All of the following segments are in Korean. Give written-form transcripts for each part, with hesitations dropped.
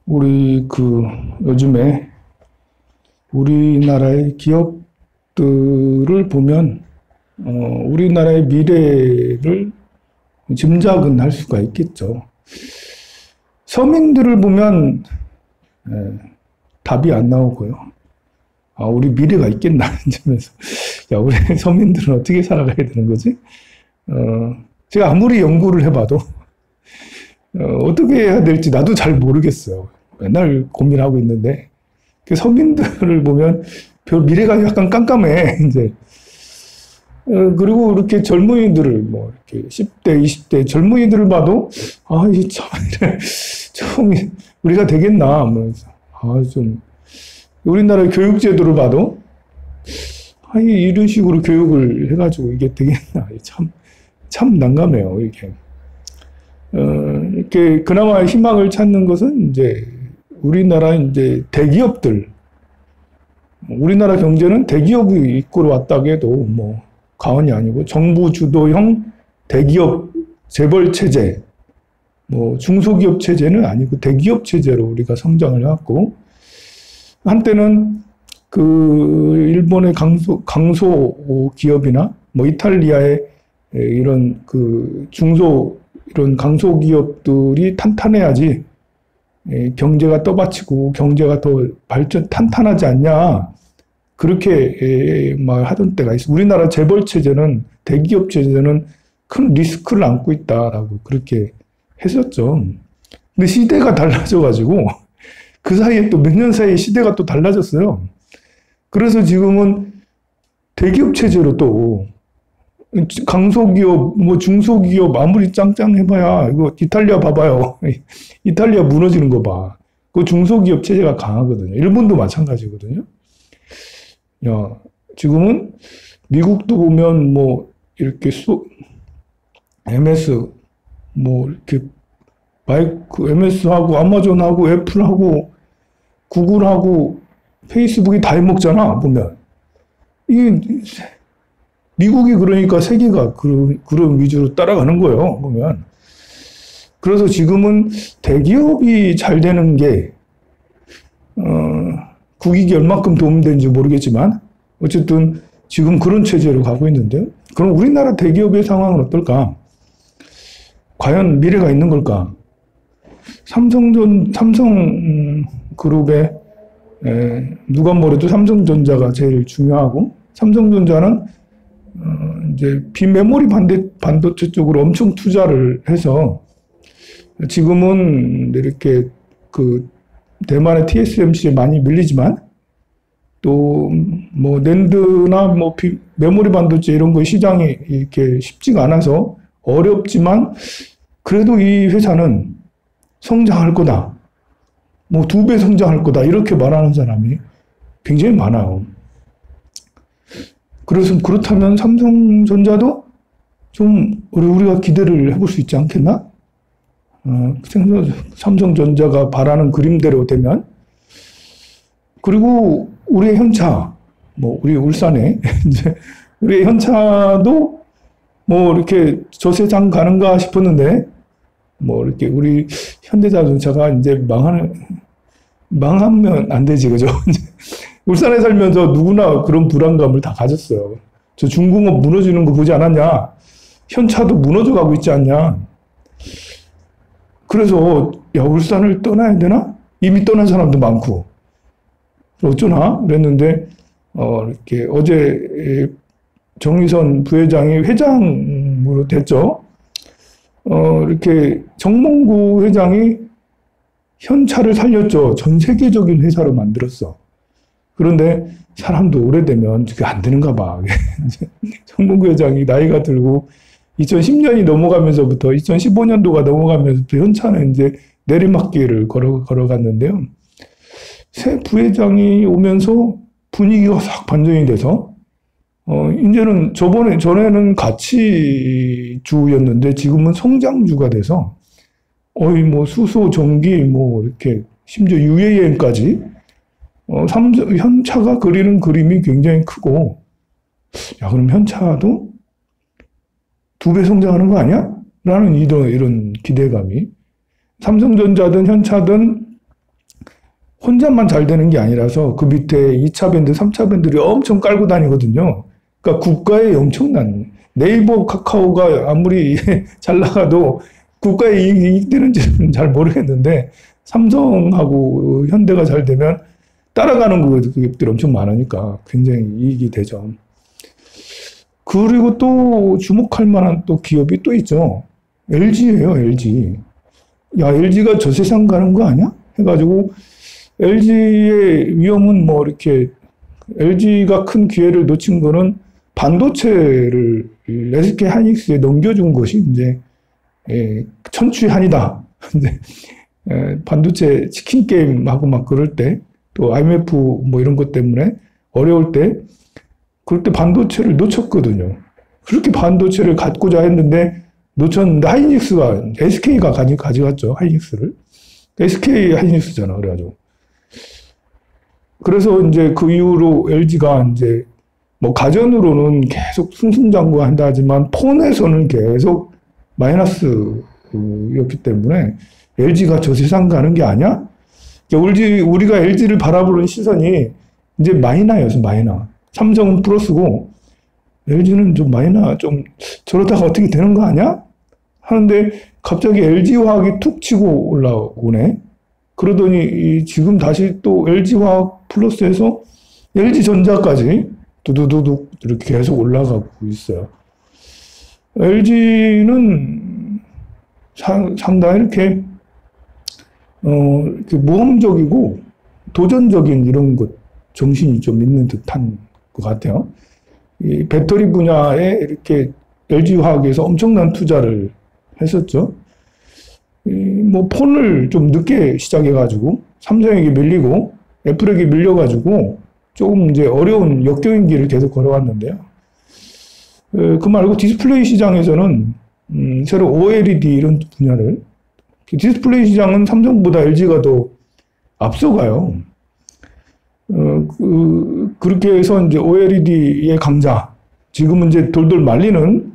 우리 요즘에 우리나라의 기업들을 보면 우리나라의 미래를 짐작은 할 수가 있겠죠. 서민들을 보면 답이 안 나오고요. 우리 미래가 있겠나 하면서 야, 우리 서민들은 어떻게 살아가야 되는 거지? 제가 아무리 연구를 해봐도 어떻게 해야 될지 나도 잘 모르겠어요. 맨날 고민하고 있는데 그 서민들을 보면 별 미래가 약간 깜깜해. 이제 그리고 이렇게 젊은이들을 이렇게 10대, 20대 젊은이들을 봐도 이 참 우리가 되겠나 하면서 좀 우리나라 교육 제도를 봐도 이런 식으로 교육을 해가지고 이게 되겠나 참 난감해요. 이렇게 그나마 희망을 찾는 것은 이제 우리나라 이제 대기업들, 우리나라 경제는 대기업이 이끌어 왔다고 해도 과언이 아니고 정부 주도형 대기업 재벌 체제, 중소기업 체제는 아니고 대기업 체제로 우리가 성장을 해왔고, 한때는 일본의 강소 기업이나 이탈리아의 이런 이런 강소기업들이 탄탄해야지 경제가 떠받치고 경제가 더 탄탄하지 않냐, 그렇게 하던 때가 있어. 우리나라 재벌 체제는, 대기업 체제는 큰 리스크를 안고 있다라고 그렇게 했었죠. 근데 시대가 달라져가지고 그 사이에 또 몇 년 사이에 시대가 또 달라졌어요. 그래서 지금은 대기업 체제로 또 강소기업, 중소기업 아무리 짱짱해봐야 이거 이탈리아 봐봐요. 이탈리아 무너지는 거 봐. 그 중소기업 체제가 강하거든요. 일본도 마찬가지거든요. 지금은 미국도 보면 이렇게 MS 이렇게 MS하고 아마존하고 애플하고 구글하고 페이스북이 다 해먹잖아, 보면. 이게 미국이 그러니까 세계가 그런 위주로 따라가는 거예요, 보면. 그래서 지금은 대기업이 잘 되는 게, 국익이 얼마큼 도움되는지 모르겠지만, 어쨌든 지금 그런 체제로 가고 있는데요. 그럼 우리나라 대기업의 상황은 어떨까? 과연 미래가 있는 걸까? 삼성그룹의, 누가 뭐래도 삼성전자가 제일 중요하고, 삼성전자는 이제 비메모리 반도체 쪽으로 엄청 투자를 해서 지금은 이렇게 대만의 TSMC에 많이 밀리지만 또 낸드나 메모리 반도체 이런 거 시장이 이렇게 쉽지가 않아서 어렵지만 그래도 이 회사는 성장할 거다. 2배 성장할 거다. 이렇게 말하는 사람이 굉장히 많아요. 그래서 그렇다면 삼성전자도 좀 우리가 기대를 해볼 수 있지 않겠나? 삼성전자가 바라는 그림대로 되면. 그리고 우리의 현차, 우리 울산에 이제 우리의 현차도 이렇게 저 세상 가는가 싶었는데 이렇게 우리 현대자동차가 이제 망하면 안 되지, 그죠? 울산에 살면서 누구나 그런 불안감을 다 가졌어요. 저 중공업 무너지는 거 보지 않았냐? 현차도 무너져 가고 있지 않냐? 그래서 울산을 떠나야 되나? 이미 떠난 사람도 많고 어쩌나? 그랬는데 이렇게 어제 정의선 부회장이 회장으로 됐죠. 이렇게 정몽구 회장이 현차를 살렸죠. 전 세계적인 회사로 만들었어. 그런데 사람도 오래되면 그게 안 되는가 봐. 정몽구 회장이 나이가 들고 2010년이 넘어가면서부터 2015년도가 넘어가면서부터 현차는 이제 내리막길을 걸어갔는데요. 새 부회장이 오면서 분위기가 싹 반전이 돼서 이제는 전에는 가치주였는데 지금은 성장주가 돼서 수소, 전기 이렇게 심지어 UAM까지 현차가 그리는 그림이 굉장히 크고, 그럼 현차도 2배 성장하는 거 아니야? 라는 이런 기대감이 삼성전자든 현차든 혼자만 잘 되는 게 아니라서 그 밑에 2차 밴드, 3차 밴드를 엄청 깔고 다니거든요. 그러니까 국가의 엄청난 네이버 카카오가 아무리 잘 나가도 국가의 이익이 되는지는 잘 모르겠는데 삼성하고 현대가 잘 되면 따라가는 기업들이 엄청 많으니까 굉장히 이익이 되죠. 그리고 또 주목할 만한 또 기업이 또 있죠. LG예요, LG. 야, LG가 저 세상 가는 거 아니야? 해가지고 LG의 위험은 뭐 이렇게 LG가 큰 기회를 놓친 거는 반도체를 SK 하이닉스에 넘겨준 것이 이제 천추한이다. 반도체 치킨 게임하고 막 그럴 때 또 IMF 뭐 이런 것 때문에 어려울 때 그럴 때 반도체를 놓쳤거든요. 그렇게 반도체를 갖고자 했는데 놓쳤는데 하이닉스가 SK가 가져갔죠. 하이닉스를. SK 하이닉스잖아. 그래가지고. 그래서 이제 그 이후로 LG가 이제 뭐 가전으로는 계속 승승장구한다 하지만 폰에서는 계속 마이너스였기 때문에 LG가 저 세상 가는 게 아니야? 우리가 LG를 바라보는 시선이 이제 마이너였어, 마이너. 삼성은 플러스고 LG는 좀 마이너, 좀 저러다가 어떻게 되는 거 아니야? 하는데 갑자기 LG화학이 툭 치고 올라오네. 그러더니 지금 다시 또 LG화학 플러스에서 LG전자까지 두두두둑 이렇게 계속 올라가고 있어요. LG는 상당히 이렇게 모험적이고 도전적인 이런 것 정신이 좀 있는 듯한 것 같아요. 이 배터리 분야에 이렇게 LG화학에서 엄청난 투자를 했었죠. 뭐 폰을 좀 늦게 시작해가지고 삼성에게 밀리고 애플에게 밀려가지고 조금 이제 어려운 역경인 길을 계속 걸어왔는데요. 그 말고 디스플레이 시장에서는 새로 OLED 이런 분야를 디스플레이 시장은 삼성보다 LG가 더 앞서가요. 그렇게 해서 이제 OLED의 강자, 지금은 이제 돌돌 말리는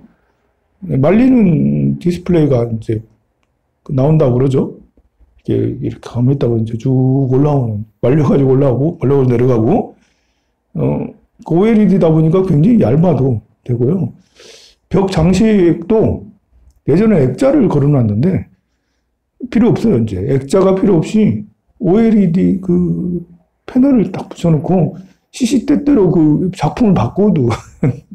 디스플레이가 이제 나온다고 그러죠. 이렇게 가만히 있다가 이제 쭉 올라오는, 말려가지고 올라오고, 말려가지고 내려가고, OLED다 보니까 굉장히 얇아도 되고요. 벽 장식도 예전에 액자를 걸어놨는데 필요 없어요. 이제 액자가 필요 없이 OLED 그 패널을 딱 붙여놓고 시시때때로 그 작품을 바꿔도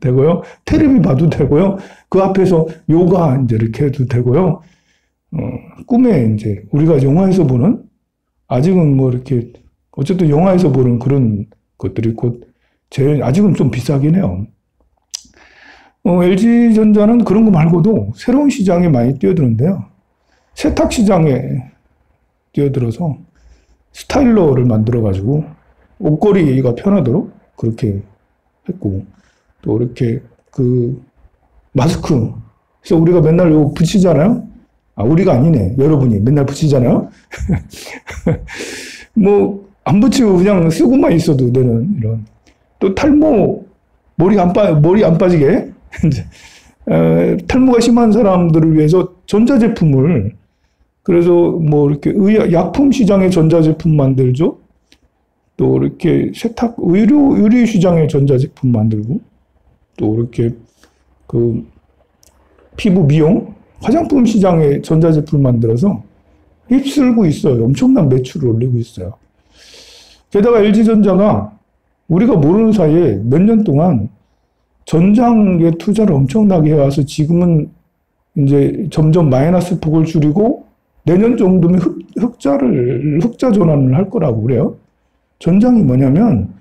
되고요. 테레비 봐도 되고요. 그 앞에서 요가 이제 이렇게 해도 되고요. 꿈에 이제 우리가 영화에서 보는, 아직은 뭐 이렇게 어쨌든 영화에서 보는 그런 것들이 곧 제일 아직은 좀 비싸긴 해요. LG전자는 그런 거 말고도 새로운 시장에 많이 뛰어드는데요. 세탁 시장에 뛰어들어서 스타일러를 만들어가지고 옷걸이가 편하도록 그렇게 했고, 또 이렇게 그 마스크, 그래서 우리가 맨날 이거 붙이잖아요. 우리가 아니네. 여러분이 맨날 붙이잖아요. 뭐 안 붙이고 그냥 쓰고만 있어도 되는 이런. 또 탈모, 머리 안 빠지게 탈모가 심한 사람들을 위해서 전자제품을, 그래서 뭐 이렇게 약품 시장에 전자제품 만들죠. 또 이렇게 세탁 의류 시장에 전자제품 만들고, 또 이렇게 그 피부 미용 화장품 시장에 전자제품 만들어서 휩쓸고 있어요. 엄청난 매출을 올리고 있어요. 게다가 LG전자가 우리가 모르는 사이에 몇 년 동안 전장에 투자를 엄청나게 해와서 지금은 이제 점점 마이너스 폭을 줄이고 내년 정도면 흑자 전환을 할 거라고 그래요. 전장이 뭐냐면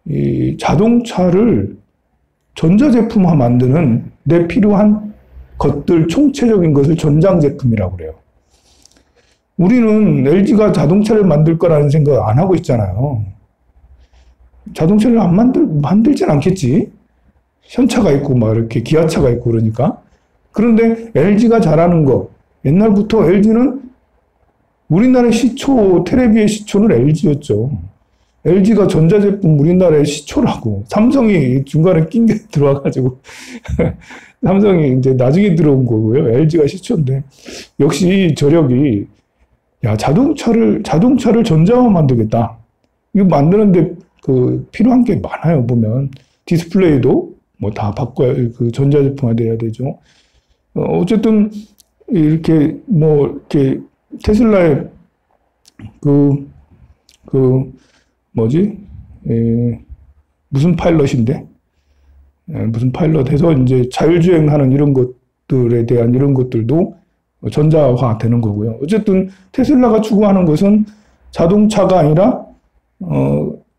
이 자동차를 전자제품화 만드는 내 필요한 것들 총체적인 것을 전장 제품이라고 그래요. 우리는 LG가 자동차를 만들 거라는 생각 안 하고 있잖아요. 자동차를 만들진 않겠지. 현차가 있고 막 이렇게 기아차가 있고 그러니까. 그런데 LG가 잘하는 거, 옛날부터 LG는 우리나라의 시초, 테레비의 시초는 LG였죠. LG가 전자제품 우리나라의 시초라고. 삼성이 중간에 낀 게 들어와가지고 삼성이 이제 나중에 들어온 거고요. LG가 시초인데 역시 저력이 야, 자동차를 전자화 만들겠다. 이거 만드는데 필요한 게 많아요, 보면. 디스플레이도 뭐 다 바꿔야, 전자제품화 돼야 되죠. 어쨌든, 이렇게, 이렇게, 테슬라의 뭐지? 무슨 파일럿인데? 무슨 파일럿 해서 이제 자율주행하는 이런 것들에 대한 이런 것들도 전자화 되는 거고요. 어쨌든 테슬라가 추구하는 것은 자동차가 아니라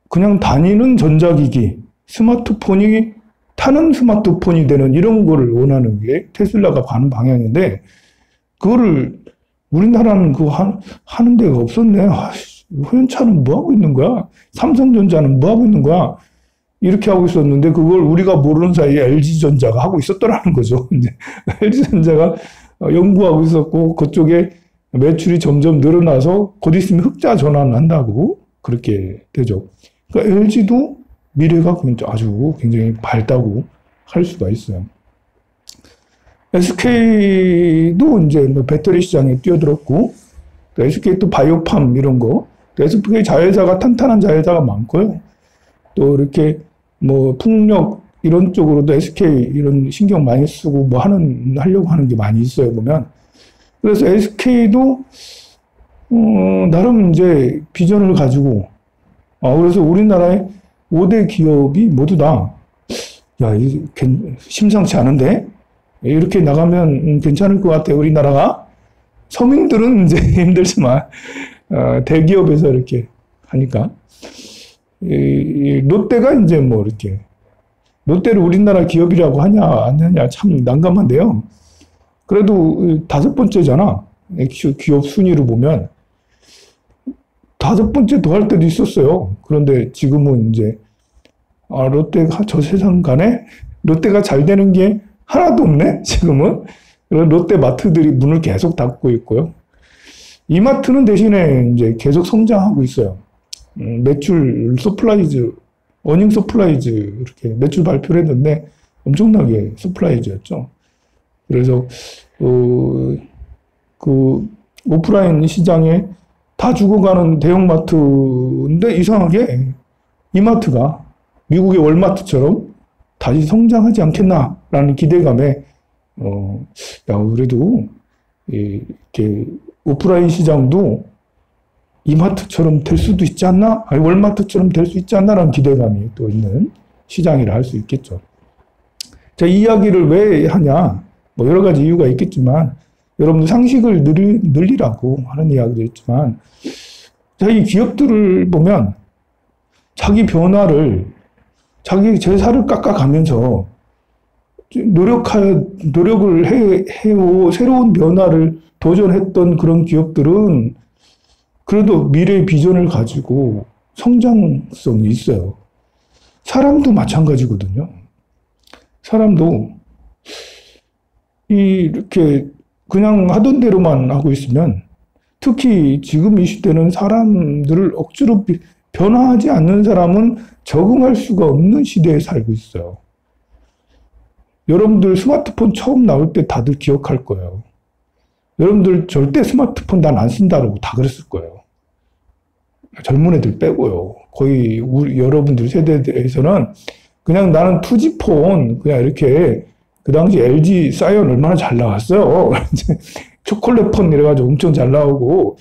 그냥 다니는 전자기기, 스마트폰이 타는 스마트폰이 되는 이런 거를 원하는 게 테슬라가 가는 방향인데 그거를 우리나라는 하는 데가 없었네. 현차는 뭐 하고 있는 거야? 삼성전자는 뭐 하고 있는 거야? 이렇게 하고 있었는데 그걸 우리가 모르는 사이에 LG전자가 하고 있었더라는 거죠. 이제 LG전자가 연구하고 있었고 그쪽에 매출이 점점 늘어나서 곧 있으면 흑자 전환한다고 그렇게 되죠. 그러니까 LG도 미래가 아주 굉장히 밝다고 할 수가 있어요. SK도 이제 배터리 시장에 뛰어들었고 SK 또 바이오팜 이런 거 SK 자회사가 탄탄한 자회사가 많고요. 또 이렇게 풍력 이런 쪽으로도 SK 이런 신경 많이 쓰고 하려고 하는 게 많이 있어요, 보면. 그래서 SK도, 나름 이제 비전을 가지고, 그래서 우리나라의 5대 기업이 모두 다, 야, 심상치 않은데? 이렇게 나가면 괜찮을 것 같아, 우리나라가. 서민들은 이제 힘들지만, 대기업에서 이렇게 하니까. 롯데가 이제 이렇게 롯데를 우리나라 기업이라고 하냐 안 하냐 참 난감한데요. 그래도 5번째잖아. 기업 순위로 보면 5번째 더 할 때도 있었어요. 그런데 지금은 이제 롯데가 저 세상 간에 롯데가 잘 되는 게 하나도 없네. 지금은 롯데 마트들이 문을 계속 닫고 있고요. 이마트는 대신에 이제 계속 성장하고 있어요. 매출 서프라이즈, 어닝 서프라이즈 이렇게 매출 발표를 했는데 엄청나게 서프라이즈였죠. 그래서 오프라인 시장에 다 죽어가는 대형마트인데 이상하게 이마트가 미국의 월마트처럼 다시 성장하지 않겠나라는 기대감에 그래도 이렇게 오프라인 시장도 이마트처럼 될 수도 있지 않나? 아니, 월마트처럼 될 수 있지 않나라는 기대감이 또 있는 시장이라 할 수 있겠죠. 자, 이 이야기를 왜 하냐? 여러 가지 이유가 있겠지만, 여러분들 상식을 늘리라고 하는 이야기도 있지만, 자, 이 기업들을 보면, 자기 자기 제사를 깎아가면서, 노력을 해오, 새로운 변화를 도전했던 그런 기업들은 그래도 미래의 비전을 가지고 성장성이 있어요. 사람도 마찬가지거든요. 사람도 이렇게 그냥 하던 대로만 하고 있으면 특히 지금 이 시대는 사람들을 억지로 변화하지 않는 사람은 적응할 수가 없는 시대에 살고 있어요. 여러분들 스마트폰 처음 나올 때 다들 기억할 거예요. 여러분들 절대 스마트폰 난 안 쓴다라고 다 그랬을 거예요. 젊은 애들 빼고요. 거의 여러분들 세대에서는 그냥 나는 2G폰 그냥 이렇게 그 당시 LG 사이언 얼마나 잘 나왔어요. 초콜릿폰 이래가지고 엄청 잘 나오고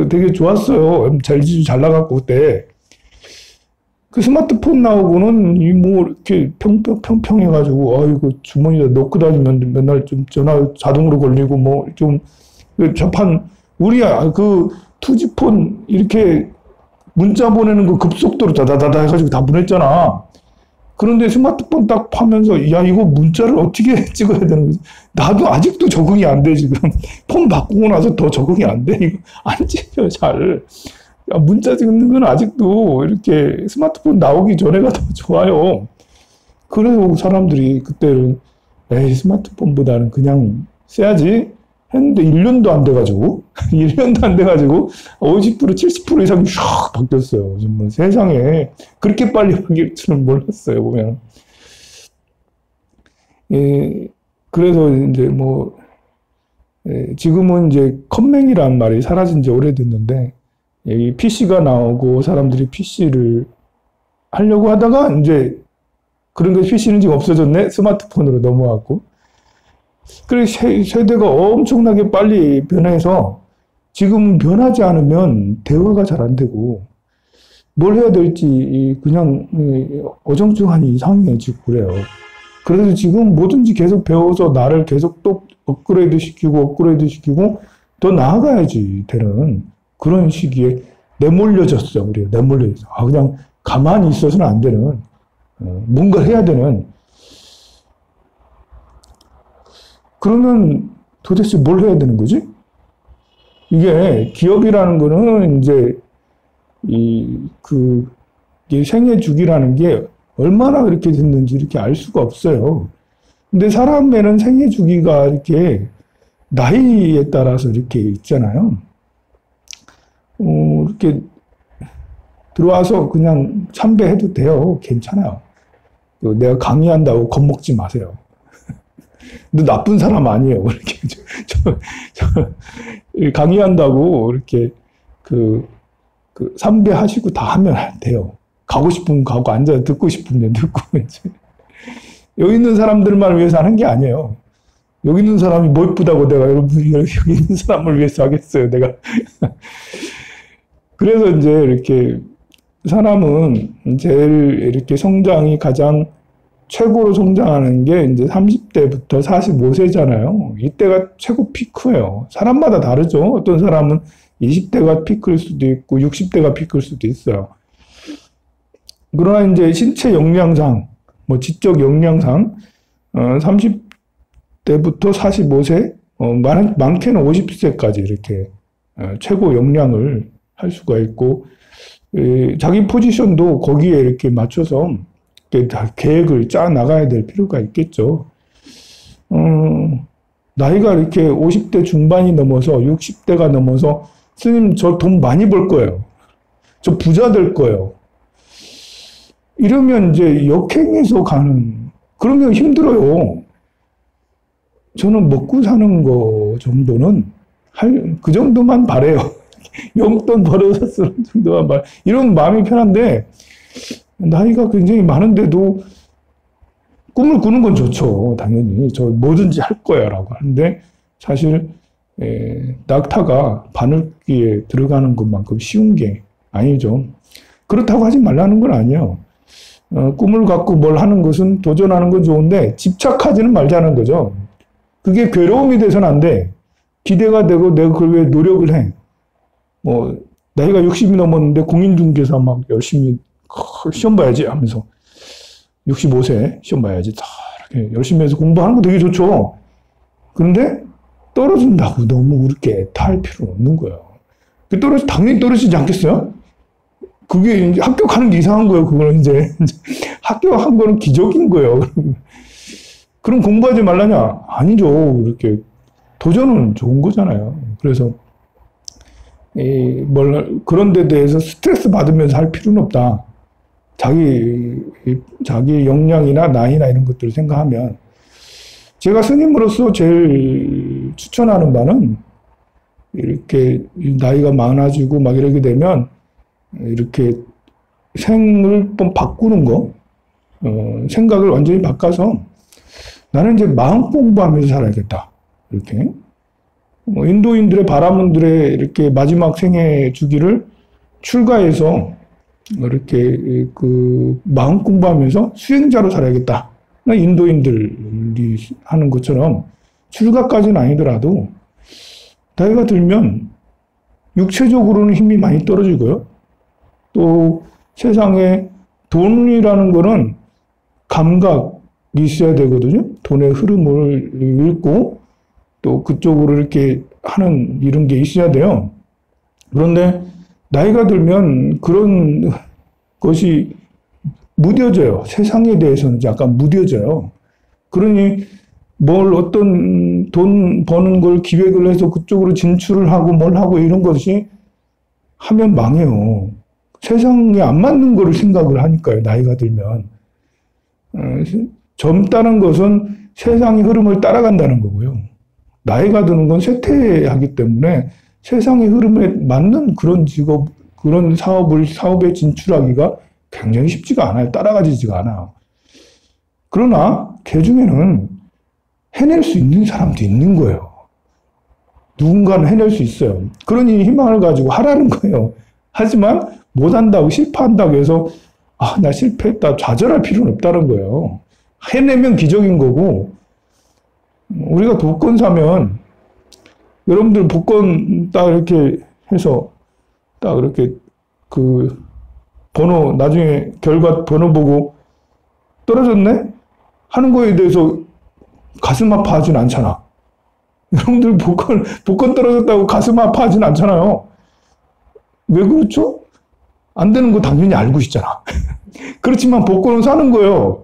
되게 좋았어요. LG 잘 나갔고 그때 그 스마트폰 나오고는 이렇게 평평해가지고 아이고 주머니에 넣고 다니면 맨날 좀 전화 자동으로 걸리고 좀 접한 우리 2G폰 이렇게 문자 보내는 거 급속도로 다다다다 해가지고 다 보냈잖아. 그런데 스마트폰 딱 파면서 야 이거 문자를 어떻게 찍어야 되는 거지? 나도 아직도 적응이 안 돼 지금. 폰 바꾸고 나서 더 적응이 안 돼. 이거 안 찍혀 잘. 문자 찍는 건 아직도 이렇게 스마트폰 나오기 전에가 더 좋아요. 그래서 사람들이 그때는 에이 스마트폰보다는 그냥 써야지 했는데 1년도 안 돼가지고 1년도 안 돼가지고 50% 70% 이상이 샥 바뀌었어요. 정말 세상에 그렇게 빨리 바뀔 줄은 몰랐어요. 보면 그래서 이제 지금은 이제 컴맹이라는 말이 사라진 지 오래됐는데, 이 PC가 나오고 사람들이 PC를 하려고 하다가 이제 그런 게 PC는 지금 없어졌네? 스마트폰으로 넘어왔고. 그래, 세대가 엄청나게 빨리 변해서 지금 변하지 않으면 대화가 잘 안 되고, 뭘 해야 될지 그냥 어정쩡하니 이상해지고 그래요. 그래서 지금 뭐든지 계속 배워서 나를 계속 또 업그레이드 시키고 더 나아가야지 되는 그런 시기에 내몰려졌어. 우리가 내몰려졌어. 그냥 가만히 있어서는 안 되는, 뭔가 해야 되는. 그러면 도대체 뭘 해야 되는 거지? 이게 기업이라는 거는 이제 이게 생애 주기라는 게 얼마나 그렇게 됐는지 이렇게 알 수가 없어요. 근데 사람에는 생애 주기가 이렇게 나이에 따라서 이렇게 있잖아요. 이렇게 들어와서 그냥 참배해도 돼요. 괜찮아요. 내가 강의한다고 겁먹지 마세요. 너 나쁜 사람 아니에요. 이렇게 강의한다고 이렇게 삼배하시고 다 하면 안 돼요. 가고 싶으면 가고 앉아서 듣고 싶으면 듣고 이제 여기 있는 사람들만 위해서 하는 게 아니에요. 여기 있는 사람이 뭐 이쁘다고 내가 여기 있는 사람을 위해서 하겠어요. 내가 그래서 이제 이렇게 사람은 제일 이렇게 성장이 가장 최고로 성장하는 게 이제 30대부터 45세잖아요. 이때가 최고 피크예요. 사람마다 다르죠. 어떤 사람은 20대가 피크일 수도 있고 60대가 피크일 수도 있어요. 그러나 이제 신체 역량상, 뭐 지적 역량상 30대부터 45세, 많게는 50세까지 이렇게 최고 역량을 할 수가 있고, 자기 포지션도 거기에 이렇게 맞춰서 다 계획을 짜 나가야 될 필요가 있겠죠. 나이가 이렇게 50대 중반이 넘어서 60대가 넘어서 스님 저 돈 많이 벌 거예요. 저 부자 될 거예요. 이러면 이제 역행해서 그러면 힘들어요. 저는 먹고 사는 거 정도는 그 정도만 바래요. 용돈 벌어서 쓰는 정도만 바래. 이런 마음이 편한데, 나이가 굉장히 많은데도 꿈을 꾸는 건 좋죠. 당연히. 저 뭐든지 할 거야 라고 하는데, 사실, 낙타가 바늘귀에 들어가는 것만큼 쉬운 게 아니죠. 그렇다고 하지 말라는 건 아니에요. 꿈을 갖고 뭘 하는 것은 도전하는 건 좋은데 집착하지는 말자는 거죠. 그게 괴로움이 돼서는 안 돼. 기대가 되고 내가 그걸 위해 노력을 해. 나이가 60이 넘었는데 공인중개사 막 열심히 시험 봐야지 하면서 65세 시험 봐야지 다 이렇게 열심히 해서 공부하는 거 되게 좋죠. 그런데 떨어진다고 너무 그렇게 탈 필요는 없는 거예요. 당연히 떨어지지 않겠어요? 그게 이제 합격하는 게 이상한 거예요. 그거는 이제 합격한 거는 기적인 거예요. 그럼 공부하지 말라냐? 아니죠. 이렇게 도전은 좋은 거잖아요. 그래서 그런 데 대해서 스트레스 받으면서 할 필요는 없다. 자기 역량이나 나이나 이런 것들을 생각하면 제가 스님으로서 제일 추천하는 바는 이렇게 나이가 많아지고 막 이러게 되면 이렇게 생을 좀 바꾸는 거, 생각을 완전히 바꿔서 나는 이제 마음 공부하면서 살아야겠다. 이렇게. 인도인들의 바라문들의 이렇게 마지막 생애 주기를 출가해서 이렇게 마음 공부하면서 수행자로 살아야겠다. 인도인들이 하는 것처럼 출가까지는 아니더라도 나이가 들면 육체적으로는 힘이 많이 떨어지고요. 또 세상에 돈이라는 거는 감각이 있어야 되거든요. 돈의 흐름을 읽고 또 그쪽으로 이렇게 하는 이런 게 있어야 돼요. 그런데 나이가 들면 그런 것이 무뎌져요. 세상에 대해서는 약간 무뎌져요. 그러니 어떤 돈 버는 걸 기획을 해서 그쪽으로 진출을 하고 뭘 하고 이런 것이 하면 망해요. 세상에 안 맞는 거를 생각을 하니까요. 나이가 들면. 젊다는 것은 세상의 흐름을 따라간다는 거고요. 나이가 드는 건 쇠퇴하기 때문에 세상의 흐름에 맞는 그런 직업, 그런 사업에 진출하기가 굉장히 쉽지가 않아요. 따라가지지가 않아요. 그러나 그 중에는 해낼 수 있는 사람도 있는 거예요. 누군가는 해낼 수 있어요. 그러니 희망을 가지고 하라는 거예요. 하지만 못한다고 실패한다고 해서 나 실패했다 좌절할 필요는 없다는 거예요. 해내면 기적인 거고, 우리가 복권 사면 여러분들 복권 딱 이렇게 해서 딱 이렇게 그 번호 나중에 결과 번호 보고 떨어졌네? 하는 거에 대해서 가슴 아파하진 않잖아. 여러분들 복권 떨어졌다고 가슴 아파하진 않잖아요. 왜 그렇죠? 안 되는 거 당연히 알고 있잖아. 그렇지만 복권은 사는 거예요.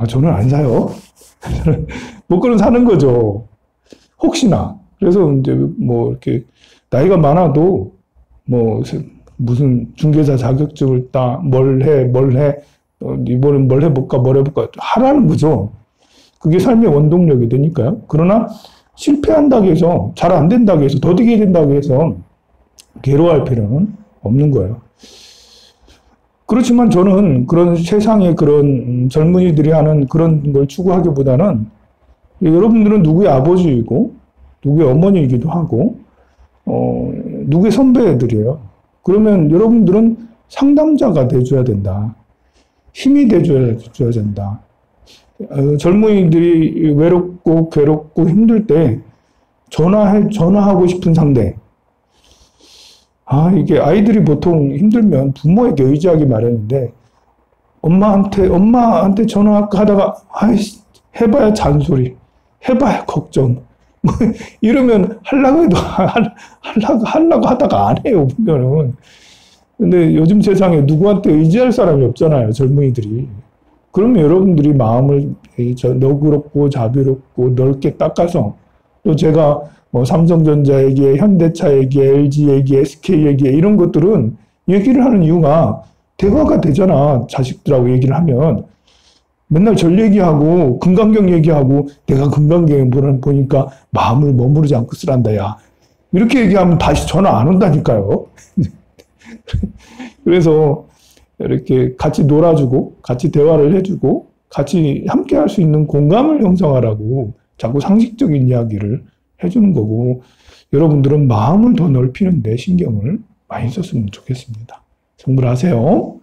저는 안 사요. 복권은 사는 거죠. 혹시나. 그래서 이제 뭐 이렇게 나이가 많아도 뭐 무슨 중개사 자격증을 따, 뭘 해, 이번엔 뭘 해볼까, 하라는 거죠. 그게 삶의 원동력이 되니까요. 그러나 실패한다고 해서, 잘 안 된다고 해서, 더디게 된다고 해서 괴로워할 필요는 없는 거예요. 그렇지만 저는 그런 세상에 그런 젊은이들이 하는 그런 걸 추구하기보다는 여러분들은 누구의 아버지이고, 누구의 어머니이기도 하고, 누구의 선배들이에요. 그러면 여러분들은 상담자가 돼줘야 된다. 힘이 돼줘야 된다. 젊은이들이 외롭고 괴롭고 힘들 때 전화하고 싶은 상대. 이게 아이들이 보통 힘들면 부모에게 의지하기 마련인데, 엄마한테 전화하다가, 해봐야 잔소리, 해봐야 걱정. 뭐, 이러면 하려고 해도, 하려고 하다가 안 해요, 보면은. 근데 요즘 세상에 누구한테 의지할 사람이 없잖아요, 젊은이들이. 그러면 여러분들이 마음을 너그럽고 자비롭고 넓게 닦아서, 또 제가 뭐 삼성전자 얘기에, 현대차 얘기에, LG 얘기에, SK 얘기에 이런 것들은 얘기를 하는 이유가 대화가 되잖아. 자식들하고 얘기를 하면. 맨날 절 얘기하고 금강경 얘기하고 내가 금강경에 보니까 마음을 머무르지 않고 쓰란다, 야. 이렇게 얘기하면 다시 전화 안 온다니까요. 그래서 이렇게 같이 놀아주고 같이 대화를 해주고 같이 함께 할 수 있는 공감을 형성하라고 자꾸 상식적인 이야기를 해주는 거고, 여러분들은 마음을 더 넓히는 데 신경을 많이 썼으면 좋겠습니다. 성불하세요.